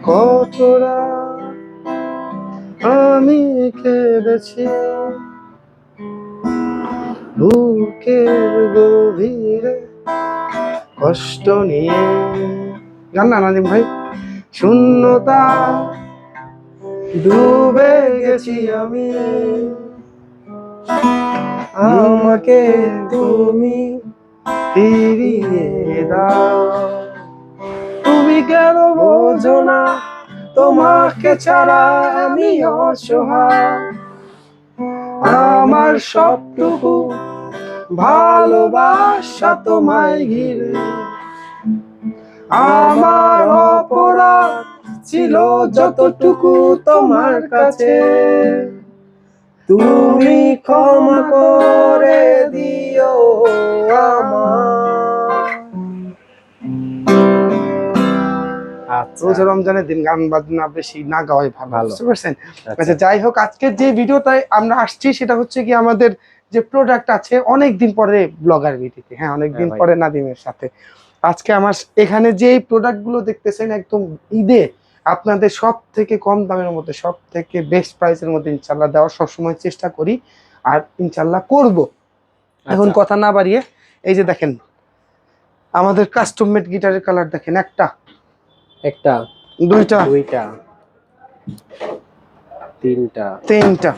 কতরা আমি কেঁদেছি বুকের গভীরে কষ্ট নিয়ে। গান না নাজিম ভাই। শূন্যতা ডুবে গেছি আমি, আমাকে তুমি ফিরিয়ে দাও। তুমি কেন বোঝো না তোমাকে ছাড়া আমি অসহায়, আমার সবটুকু ভালোবাসা তোমায় ঘিরে। আমার অপরাধ ছিল যতটুকু তোমার কাছে, তুমি ক্ষমা করে দিও আমার। রোজা রমজানের দিন গান বাজনা বেশি না গাওয়াই ভালো, বুঝতে পারছেন? আচ্ছা, যাই হোক, আজকের যে ভিডিওটাই আমরা আসছি সেটা হচ্ছে কি আমাদের যে প্রোডাক্ট আছে অনেকদিন পরে ব্লগার ভিডিওতে, হ্যাঁ অনেকদিন পরে নাদিমের সাথে। আজকে আমার এখানে যে প্রোডাক্ট গুলো দেখতেছেন একদম ঈদে আপনাদের সব থেকে কম দামের মধ্যে, সব থেকে বেস্ট প্রাইসের মধ্যে ইনশাল্লাহ দেওয়ার সবসময় চেষ্টা করি, আর ইনশাল্লাহ করব। এখন কথা না বাড়িয়ে এই যে দেখেন আমাদের কাস্টম মেড গিটারের কালার দেখেন, একটা একটা দুইটা দুইটা তিনটা তিনটা।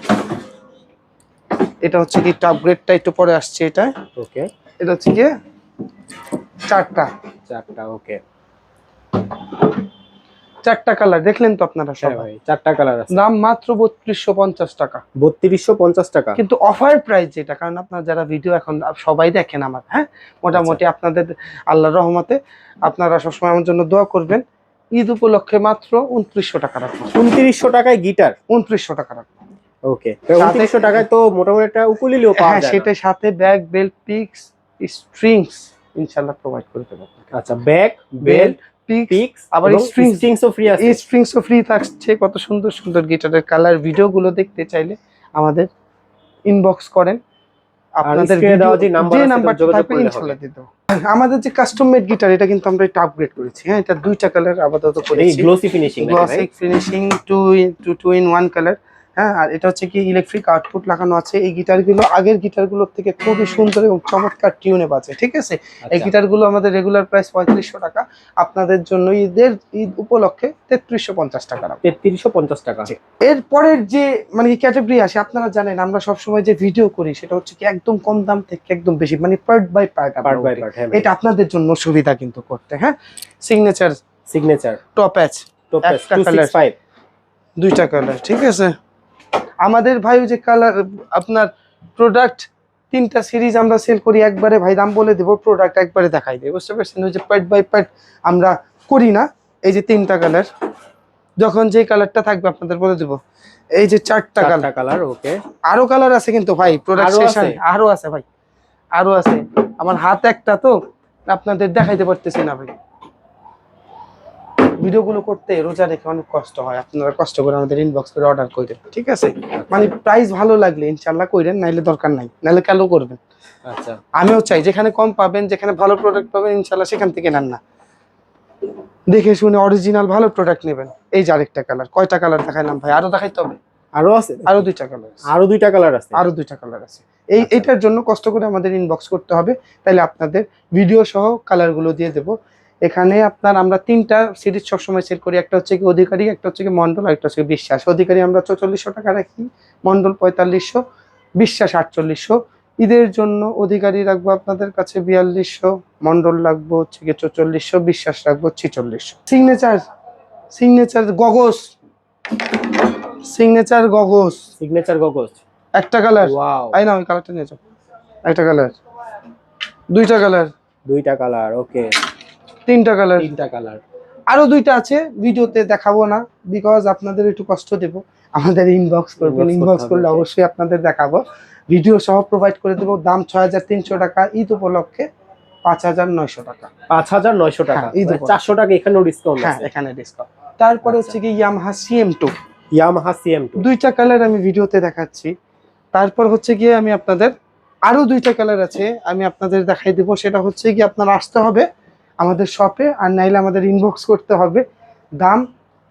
এটা হচ্ছে কি টপ গ্রেডটা একটু পরে আসছে, এটা ওকে। এটা হচ্ছে কি চারটা চারটা ওকে। চারটা কালার দেখলেন তো আপনারা সবাই। চারটা কালার আছে, দাম মাত্র 3250 টাকা। 3250 টাকা কিন্তু অফার প্রাইস যেটা, কারণ আপনারা যারা ভিডিও এখন সবাই দেখেন আমার, হ্যাঁ মোটামুটি আপনাদের আল্লাহর রহমতে আপনারা সবসময় আমার জন্য দোয়া করবেন। ঈদ উপলক্ষে মাত্র 2900 টাকা রাখবো। 2900 টাকায় গিটার, 2900 টাকা রাখবো। ওকে। 2900 টাকায় তো মোটামুটি একটা উকুলেলেও পাওয়া যায়। হ্যাঁ, সেটার সাথে ব্যাগ, বেল্ট, পিক্স, স্ট্রিংস ইনশাআল্লাহ প্রোভাইড করে দেব। আচ্ছা, ব্যাগ, বেল্ট, পিক্স, আবার স্ট্রিংসও ফ্রি আছে। এই স্ট্রিংসও ফ্রি থাকছে। কত সুন্দর সুন্দর গিটারের কালার ভিডিওগুলো দেখতে চাইলে আমাদের ইনবক্স করেন। আপনাদের যে নাম্বারটা থাকবে ইনশাআল্লাহ দিয়ে দেব। আমাদের যে কাস্টম মেড গিটার, এটা কিন্তু আমরা একটু আপগ্রেড করেছি, হ্যাঁ এটা দুইটা কালার আপাতত করেছি। Glossy finishing, glossy finishing 2 in 1 colour, হ্যাঁ। আর এটা হচ্ছে কি ইলেকট্রিক আউটপুট লাগানো আছে। এই গিটারগুলো আগের গিটারগুলোর থেকে খুবই সুন্দর এবং চমৎকার টিউনে বাজে, ঠিক আছে। এই গিটারগুলো আমাদের রেগুলার প্রাইস 3500 টাকা, আপনাদের জন্য ঈদ উপলক্ষে 3350 টাকা। 3350 টাকা। এরপরের যে মানে ক্যাটাগরি আসে, আপনারা জানেন আমরা সবসময় যে ভিডিও করি সেটা হচ্ছে কি একদম কম দাম থেকে একদম বেশি, মানে পার্ট বাই পার্ট। এটা আপনাদের জন্য সুবিধা কিন্তু করতে, হ্যাঁ। সিগনেচার টপ প্যাচ 265, দুইটা কালার, ঠিক আছে। আমাদের ভাই যে কালার আপনার প্রোডাক্ট তিনটা সিরিজ আমরা সেল করি একবারে, ভাই দাম বলে দেবো, প্রোডাক্ট একবারে দেখাই দেবো, বুঝতে পারছেন? ওই যে পার্ট বাই পার্ট আমরা করি না। এই যে তিনটা কালার, যখন যে কালারটা থাকবে আপনাদের বলে দেবো। এই যে চারটা কালার, ওকে। আরো কালার আছে কিন্তু ভাই, প্রোডাক্ট শেষ হয়, আরো আছে ভাই, আরো আছে। আমার হাত একটা তো আপনাদের দেখাইতে পারতেছি না ভাই। ভিডিওগুলো করতে রোজা রেখে অনেক কষ্ট হয়, আপনারা কষ্ট করে আমাদের ইনবক্স করে অর্ডার করেন, ঠিক আছে। মানে প্রাইস ভালো লাগলে ইনশাআল্লাহ করেন, নাইলে দরকার নাই, নাইলে কেন করবেন। আচ্ছা, আমিও চাই যেখানে কম পাবেন, যেখানে ভালো প্রোডাক্ট পাবেন ইনশাআল্লাহ সেখান থেকে নেন না, দেখে শুনে অরিজিনাল ভালো প্রোডাক্ট নেবেন। এই যে আরেকটা কালার, কয়টা কালার দেখাইলাম ভাই? আরো দেখাইতে হবে, আরো আছে, আরো দুইটা কালার, আরো দুইটা কালার আছে, আরো দুইটা কালার আছে। এইটার জন্য কষ্ট করে আমাদের ইনবক্স করতে হবে, তাইলে আপনাদের ভিডিও সহ কালার গুলো দিয়ে দেবো। এখানে আমরা তিনটা সিরিজ সবসময় সেল করি, একটা হচ্ছে কি অধিকারী, একটা হচ্ছে কি মন্ডল, আর একটা হচ্ছে বিশ্বাস। অধিকারী আমরা 4400 টাকা রাখি, মন্ডল 4500, বিশ্বাস 4800। ঈদের জন্য অধিকারী রাখবো আপনাদের কাছে 4200, মন্ডল রাখবো হচ্ছে কি 4400, বিশ্বাস রাখবো 4600। সিগনেচার গগস একটা কালার, আই না ওই কালারটা নিয়ে যাও। একটা কালার, দুইটা কালার, ওকে। তিনটা কালার, আরো দুইটা আছে, ভিডিওতে দেখাবো না বিকজ আপনাদের একটু কষ্ট দেব। আমাদের ইনবক্স করবেন, ইনবক্স করলে অবশ্যই আপনাদের দেখাবো, ভিডিও সহ প্রোভাইড করে দেবো। দাম 6300 টাকা, ঈদ উপলক্ষে 5900 টাকা। 5900 টাকা, 400 টাকা এখানেও ডিসকাউন্ট আছে। হ্যাঁ, এখানে ডিসকাউন্ট। তারপরে হচ্ছে কি ইয়ামাহা CM2, দুইটা কালার আমি ভিডিওতে দেখাচ্ছি। তারপর হচ্ছে গিয়ে আমি আপনাদের আরো দুইটা কালার আছে, আমি আপনাদের দেখাই দেবো। সেটা হচ্ছে কি আপনারা আসতে হবে আমাদের শপে, আর নাইলে আমাদের ইনবক্স করতে হবে। দাম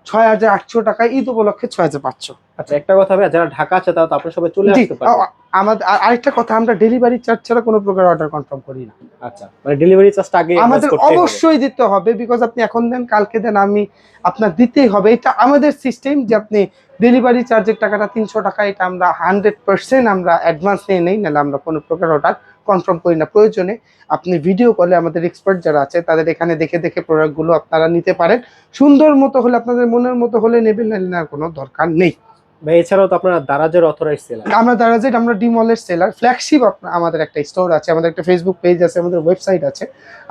6,800 টাকা, ঈদ উপলক্ষে 6,500। আচ্ছা, একটা কথা ভাই, যারা ঢাকা আছে তারা তো আপনার সবাই চলে জি, আসতে পারবে। আমাদের আরেকটা কথা, আমরা ডেলিভারি চার্জ ছাড়া কোনো প্রকার অর্ডার কনফার্ম করি না। আচ্ছা, মানে ডেলিভারি চার্জটা আগে আমাদের করতে হবে। অবশ্যই দিতে হবে, বিকজ আপনি এখন দেন কালকে দেন, আমি আপনার দিতেই হবে। এটা আমাদের সিস্টেম যে আপনি ডেলিভারি চার্জের টাকাটা 300 টাকা, এটা আমরা 100% আমরা অ্যাডভান্স নিয়ে নেই, নাহলে আমরা কোনো প্রকার অর্ডার কনফার্ম করি না। প্রয়োজনে আপনি ভিডিও কলে আমাদের এক্সপার্ট যারা আছে তাদের এখানে দেখে দেখে প্রোডাক্টগুলো আপনারা নিতে পারেন। সুন্দর মতো হলে, আপনাদের মনের মতো হলে নেবেন, নাহলে নেওয়ার কোনো দরকার নেই। ভাই এছাড়াও তো আপনারা দারাজের অথরাইজড সেলার। আমরা দারাজেের, আমরা ডিমলের সেলার, ফ্ল্যাগশিপ আমাদের একটা স্টোর আছে, আমাদের একটা ফেসবুক পেজ আছে, আমাদের ওয়েবসাইট আছে,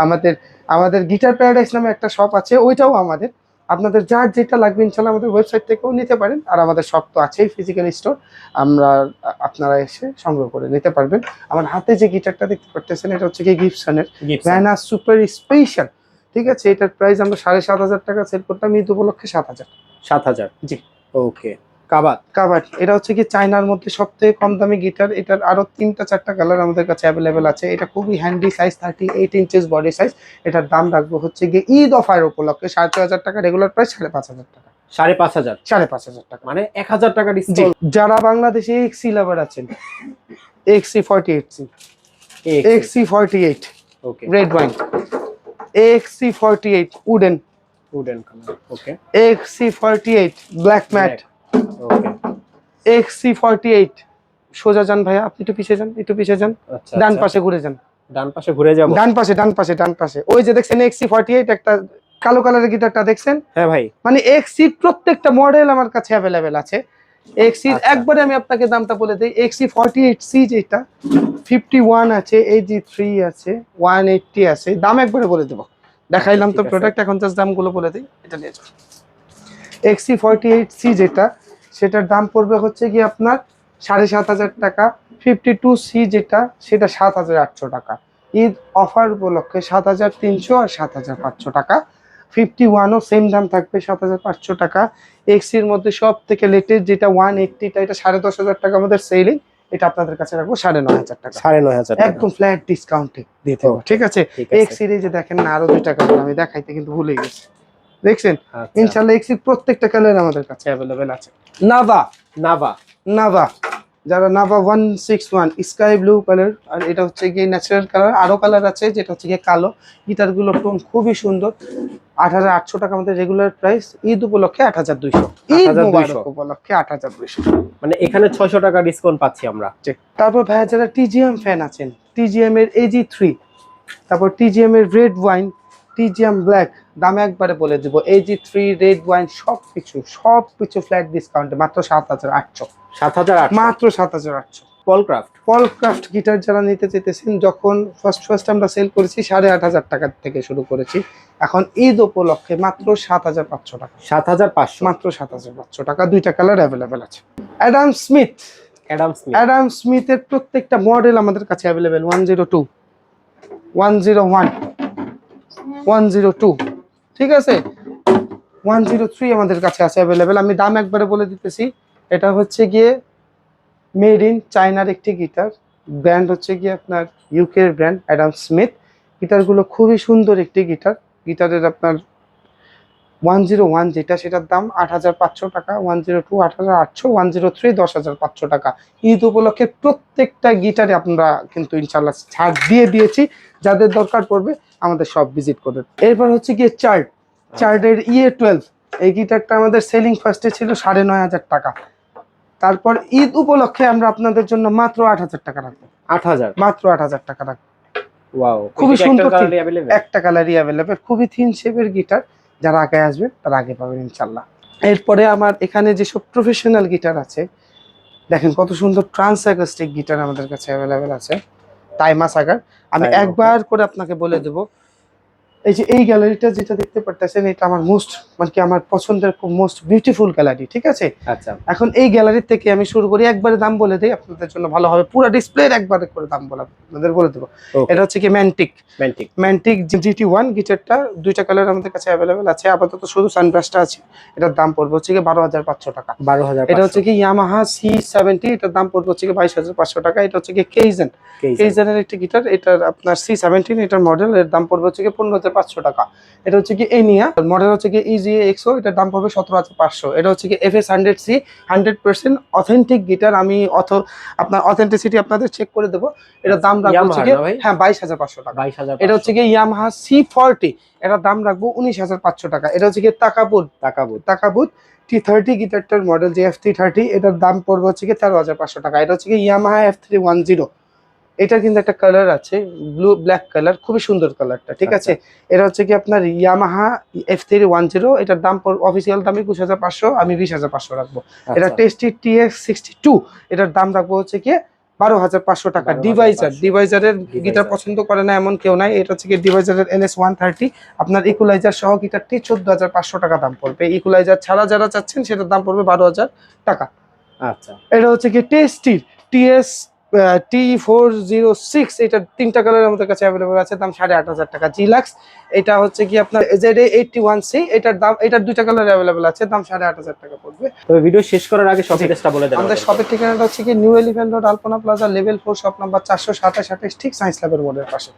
আমাদের আমাদের গিটার প্যারাডাইস নামে একটা শপ আছে, ওইটাও আমাদের। আপনাদের যার যেটা লাগবে ইনশাল্লাহ আমাদের ওয়েবসাইট থেকেও নিতে পারেন। আর আমাদের শপ তো আছেই, ফিজিক্যাল স্টোর, আমরা আপনারা এসে সংগ্রহ করে নিতে পারবেন। আমার হাতে যে গিটারটা দেখতে পারতেছেন এটা হচ্ছে কি গিবসনের ভ্যানা সুপার স্পেশাল, ঠিক আছে। এটার প্রাইস আমরা 7,500 টাকা সেল করতাম, ঈদ উপলক্ষে 7,000। 7,000? জি। ওকে। কাবাট, এটা হচ্ছে কি চায়নার মধ্যে সবথেকে কম দামি গিটার। এটার আরো 3-4টা কালার আমাদের কাছে অ্যাভেলেবেল আছে। এটা খুবই handy size, 38 inches body size. এটার দাম রাখবো হচ্ছে গিয়ে ঈদ অফার উপলক্ষে 6,500 টাকা, রেগুলার প্রাইস 5,500 টাকা। 5,500? 5,500 টাকা, মানে 1,000 টাকা ডিসকাউন্ট। যারা বাংলাদেশে এক্সি লাভার আছেন, এক্সি 48, এক্সি 48 ওকে, রেড ওয়াইন, এক্সি 48 উডেন কালার, ওকে, এক্সি 48 ব্ল্যাক ম্যাট, ওকে, এক্সি 48। সোজা যান ভাইয়া, আপনি একটু পিছিয়ে যান, একটু পিছিয়ে যান, আচ্ছা, ডান পাশে ঘুরে যান, ডান পাশে ঘুরে যাব, ডান পাশে ওই যে দেখছেন এক্সি 48 একটা কালো কালারের গিটারটা দেখছেন? হ্যাঁ ভাই, মানে এক্সি প্রত্যেকটা মডেল আমার কাছে অ্যাভেলেবেল আছে। এক্সির আচ্ছা। একবারে আমি আপনাকে দামটা বলে দিই, এক্সি 48C যেটা 51 আছে, AG3 আছে, 180 আছে, দাম একবারে বলে দেবো। দেখাইলাম তো ঠিক আছে। প্রোডাক্ট, এখন জাস্ট দামগুলো বলে দিই, এটা নিয়ে যাও। এক্সি 48C যেটা, সেটার দাম পড়বে হচ্ছে কি আপনার 7,500 টাকা। 52C যেটা, সেটা 7,800 টাকা। ঈদ অফার উপলক্ষে 7,300 আর 7,500 টাকা। 51ও সেম দাম থাকবে, 7,500 টাকা। এক্সির মধ্যে সব থেকে লেটেস্ট যেটা 180টা, এটা 10,500 টাকা আমাদের সেলিং, এটা আপনাদের কাছে রাখবো 9,500 টাকা। 9,500 টাকা একদম ফ্ল্যাট ডিসকাউন্টে দিতে হবে, ঠিক আছে। এক্সির এই যে দেখেন না, আরো 2 টাকা আমি দেখাইতে কিন্তু ভুলে গেছি, দেখছেন? ইনশাআল্লাহ এক্সির প্রত্যেকটা কালার আমাদের কাছে অ্যাভেলেবেল আছে। নাভা, যারা নাভা 161 স্কাই ব্লু কালার, আর এটা হচ্ছে গিয়ে ন্যাচারাল কালার। আরো কালার আছে যেটা হচ্ছে গিয়ে কালো। গিটারগুলো টোন খুবই সুন্দর। 8,800 টাকা আমাদের রেগুলার প্রাইস, ঈদ উপলক্ষে 8,200। ঈদ মুবারক উপলক্ষে 8,200। মানে এখানে 600 টাকা ডিসকাউন্ট পাচ্ছি আমরা। তারপর ভাইয়া যারা টিজিএম ফ্যান আছেন, টিজিএম এর AG3, তারপর টিজিএম এর রেড ওয়াইন, টিজিএম ব্ল্যাক, দাম একবারে বলে দিব, AG3 রেড ওয়াইন সবকিছু ফ্ল্যাট ডিসকাউন্টে মাত্র 7,800। 7,800 মাত্র 7,800। পলক্রাফট গিটার যারা নিতে চাইতেছেন, যখন ফার্স্ট আমরা সেল করেছি 8,500 টাকা থেকে শুরু করেছি, এখন ঈদ উপলক্ষে মাত্র 7,500 টাকা। 7,500, মাত্র 7,500 টাকা। 2টা কালার অ্যাভেলেবেল আছে। অ্যাডাম স্মিথের প্রত্যেকটা মডেল আমাদের কাছে অ্যাভেলেবেল। 102, 101, 102, ঠিক আছে। 103 আমাদের কাছে আছে অ্যাভেলেবেল। আমি দাম একবারে বলে দিতেছি। এটা হচ্ছে গিয়ে মেড ইন চায়নার একটি গিটার, ব্র্যান্ড হচ্ছে গিয়ে আপনার ইউকে এর ব্র্যান্ড অ্যাডাম স্মিথ। গিটারগুলো খুবই সুন্দর একটি গিটারের আপনার 101 যেটা, সেটার দাম 8,500 টাকা। 102 8,800, 103 10,500 টাকা। ঈদ উপলক্ষে প্রত্যেকটা গিটারে আপনারা কিন্তু ইনশাল্লাহ ছাড় দিয়ে দিয়েছি। যাদের দরকার পড়বে আমাদের সব ভিজিট করবেন। এরপর হচ্ছে গিয়ে চার্টের EA12, এই গিটারটা আমাদের সেলিং ফার্স্টে ছিল 9,500 টাকা। তারপর ঈদ উপলক্ষে আমরা আপনাদের জন্য মাত্র 8,000 টাকা রাখবো। 8,000, মাত্র 8,000 টাকা রাখবো। ওয়াও, খুবই সুন্দর, একটা কালারই অ্যাভেলেবেল, খুবই থিন শেপের গিটার। যারা আগে আসবে তারা আগে পাবেন ইনশাল্লাহ। এরপরে আমার এখানে যেসব প্রফেশনাল গিটার আছে, দেখেন কত সুন্দর ট্রান্স অ্যাকোস্টিক গিটার আমাদের কাছে অ্যাভেলেবেল আছে। তাইমা সাগার, আমি একবার করে আপনাকে বলে দেবো, এই যে এই গ্যালারিটা যেটা দেখতে পারতেছেন, এটা আমার আমার পছন্দের মোস্ট বিউটিফুল গ্যালারি, ঠিক আছে। আচ্ছা, এখন এই গ্যালারি থেকে আমি শুরু করি, একবারে দাম বলে দিই আপনাদের জন্য ভালো হবে, পুরো ডিসপ্লের একবারে করে দাম আপনাদের বলে দেবো। এটা হচ্ছে কি ম্যান্টিক GT1 গিটারটা, 2টা কালার আমাদের কাছে অ্যাভেলেবেল আছে। আপাতত শুধু সানব্রাশটা আছে। এটার দাম পড়বে হচ্ছে কি 12,500 টাকা। 12,000। এটা হচ্ছে কি ইয়ামাহা C70, এটার দাম পড়বে হচ্ছে কি 22,500 টাকা। এটা হচ্ছে কি কেইজেনের একটি গিটার, এটার আপনার C17 এটার মডেল, এর দাম পড়বে হচ্ছে কি 15,000 17,500 টাকা। এটা হচ্ছে কি এনিয়া মডেল, হচ্ছে কি ইজিএ এক্সো, এটার দাম পড়বে 17,500। এটা হচ্ছে কি FS 100C 100% অথেন্টিক গিটার। আমি আপনার অথেন্টিসিটি আপনাদের চেক করে দেবো। এটার দাম রাখবো হচ্ছে কি হ্যাঁ 22,500 টাকা। 22,500। এটা হচ্ছে কি ইয়ামাহা C40, এটার দাম রাখবো 19,500 টাকা। এটা হচ্ছে কি তাকাবুট T30 গিটারটার মডেল যে F330, এটার দাম পড়বে হচ্ছে কি 13,500 টাকা। এটা হচ্ছে কি ইয়ামাহা F310, এটা কিন্তু একটা কালার আছে ব্লু ব্ল্যাক কালার, খুবই সুন্দর কালারটা, ঠিক আছে। এটা হচ্ছে কি আপনার ইয়ামাহা F310, এটার দাম অফিসিয়াল দামই 21,500, আমি 20,500 রাখবো। এটা টেস্টি TX62, এটার দাম রাখবো হচ্ছে কি 12,500 টাকা। ডিভাইজারের গিটার পছন্দ করে না এমন কেউ নাই। এটা হচ্ছে কি ডিভাইজারের NS130, আপনার ইকুলাইজার সহ গিটারটি 14,500 টাকা দাম পড়বে। ইকুলাইজার ছাড়া যারা চাচ্ছেন সেটার দাম পড়বে 12,000 টাকা। আচ্ছা, এটা হচ্ছে কি টেস্টির T406, এটা 3টা কালার আমাদের কাছে অ্যাভেলেবল আছে, দাম 8,500 টাকা। জিলাক্স, এটা হচ্ছে কি আপনার ZA81C, এটার দাম, এটার 2টা কালার অ্যাভেলেবল আছে, দাম 8,500 টাকা পড়বে। তবে ভিডিও শেষ করার আগে শপ অ্যাড্রেসটা বলে দেন। আমাদের শপের ঠিকানাটা হচ্ছে কি নিউ এলিফ্যান্ট রোড, আলপনা প্লাজা, লেভেল 4, শপ নাম্বার 427-28, ঠিক সায়েন্স ল্যাবের মোড়ের পাশে।